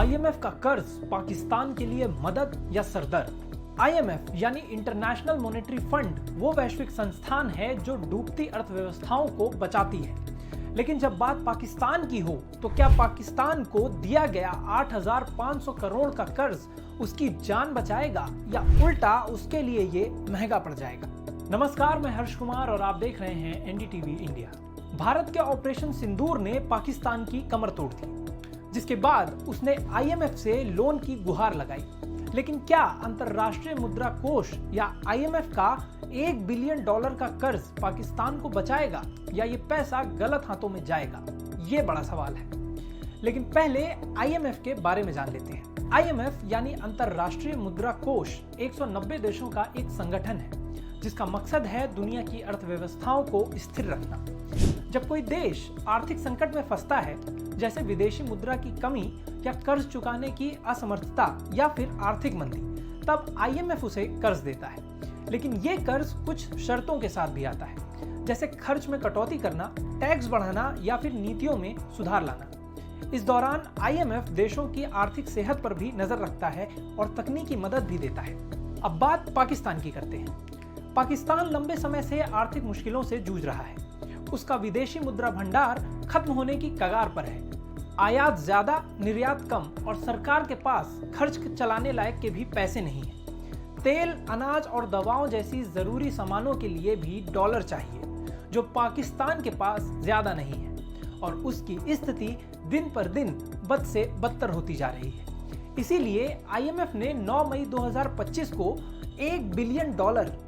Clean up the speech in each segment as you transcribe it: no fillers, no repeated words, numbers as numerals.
IMF का कर्ज पाकिस्तान के लिए मदद या सरदर्द। आईएमएफ यानी इंटरनेशनल मॉनेटरी फंड वो वैश्विक संस्थान है जो डूबती अर्थव्यवस्थाओं को बचाती है। लेकिन जब बात पाकिस्तान की हो तो क्या पाकिस्तान को दिया गया 8,500 करोड़ का कर्ज उसकी जान बचाएगा या उल्टा उसके लिए ये महंगा पड़ जाएगा? नमस्कार, मैं हर्ष कुमार और आप देख रहे हैं एनडीटीवी इंडिया। भारत के ऑपरेशन सिंदूर ने पाकिस्तान की कमर तोड़ दी, जिसके बाद उसने आईएमएफ से लोन की गुहार लगाई। लेकिन क्या अंतरराष्ट्रीय मुद्रा कोष या आईएमएफ का $1 बिलियन का कर्ज पाकिस्तान को बचाएगा या ये पैसा गलत हाथों में जाएगा? ये बड़ा सवाल है। लेकिन पहले आईएमएफ के बारे में जान लेते हैं। आईएमएफ यानी अंतरराष्ट्रीय मुद्रा कोष 190 देशों का एक संगठन है जिसका मकसद है दुनिया की अर्थव्यवस्थाओं को स्थिर रखना। जब कोई देश आर्थिक संकट में फंसता है, जैसे विदेशी मुद्रा की कमी या कर्ज चुकाने की असमर्थता या फिर आर्थिक मंदी, तब आईएमएफ उसे कर्ज देता है। लेकिन ये कर्ज कुछ शर्तों के साथ भी आता है, जैसे खर्च में कटौती करना, टैक्स बढ़ाना या फिर नीतियों में सुधार लाना। इस दौरान आईएमएफ देशों की आर्थिक सेहत पर भी नजर रखता है और तकनीकी मदद भी देता है। अब बात पाकिस्तान की करते हैं। पाकिस्तान लंबे समय से आर्थिक मुश्किलों से जूझ रहा है। उसका विदेशी मुद्रा भंडार खत्म होने की कगार पर है। आयात ज्यादा, निर्यात कम और सरकार के पास खर्च चलाने लायक के भी पैसे नहीं हैं। तेल, अनाज और दवाओं जैसी जरूरी सामानों के लिए भी डॉलर चाहिए, जो पाकिस्तान के पास ज्यादा नहीं है और उसकी स्थिति दिन पर दिन बद से बदतर होती जा रही है। इसीलिए आईएमएफ ने 9 मई 2025 को $1 बिलियन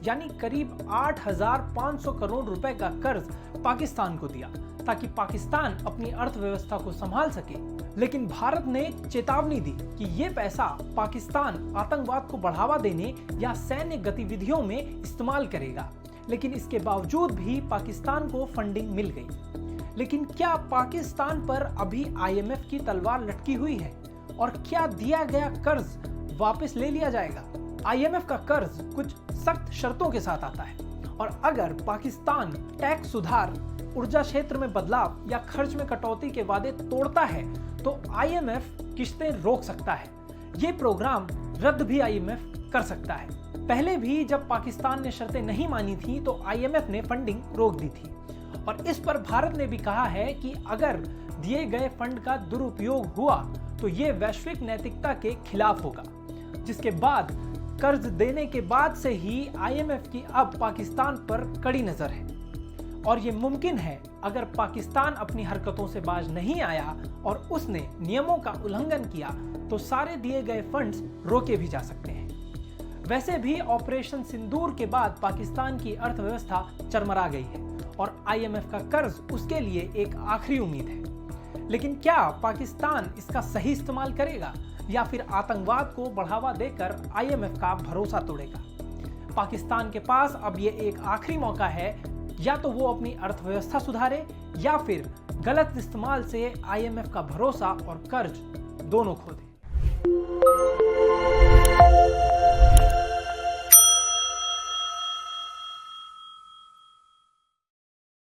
यानी करीब 8,500 करोड़ रुपए का कर्ज पाकिस्तान को दिया ताकि पाकिस्तान अपनी अर्थव्यवस्था को संभाल सके। लेकिन भारत ने चेतावनी दी कि ये पैसा पाकिस्तान आतंकवाद को बढ़ावा देने या सैन्य गतिविधियों में इस्तेमाल करेगा। लेकिन इसके बावजूद भी पाकिस्तान को फंडिंग मिल गई। लेकिन क्या पाकिस्तान पर अभी आईएमएफ की तलवार लटकी हुई है और क्या दिया गया कर्ज वापस ले लिया जाएगा? आईएमएफ का कर्ज कुछ सख्त शर्तों के साथ आता है और अगर पाकिस्तान टैक्स सुधार, ऊर्जा क्षेत्र में बदलाव या खर्च में कटौती के वादे तोड़ता है तो आईएमएफ किस्तें रोक सकता है। ये प्रोग्राम रद्द भी आईएमएफ कर सकता है। पहले भी जब पाकिस्तान ने शर्तें नहीं मानी थी तो आईएमएफ ने फंडिंग रोक दी थी और इस पर भारत ने भी कहा है कि अगर दिए गए फंड का दुरुपयोग हुआ तो ये वैश्विक नैतिकता के खिलाफ होगा। जिसके बाद कर्ज देने के बाद से ही आईएमएफ की अब पाकिस्तान पर कड़ी नजर है और ये मुमकिन है अगर पाकिस्तान अपनी हरकतों से बाज नहीं आया और उसने नियमों का उल्लंघन किया तो सारे दिए गए फंड्स रोके भी जा सकते हैं। वैसे भी ऑपरेशन सिंदूर के बाद पाकिस्तान की अर्थव्यवस्था चरमरा गई है और आईएमएफ का कर्ज उसके लिए एक आखिरी उम्मीद है। लेकिन क्या पाकिस्तान इसका सही इस्तेमाल करेगा या फिर आतंकवाद को बढ़ावा देकर आईएमएफ का भरोसा तोड़ेगा? पाकिस्तान के पास अब ये एक आखिरी मौका है, या तो वो अपनी अर्थव्यवस्था सुधारे या फिर गलत इस्तेमाल से आईएमएफ का भरोसा और कर्ज दोनों खो दे।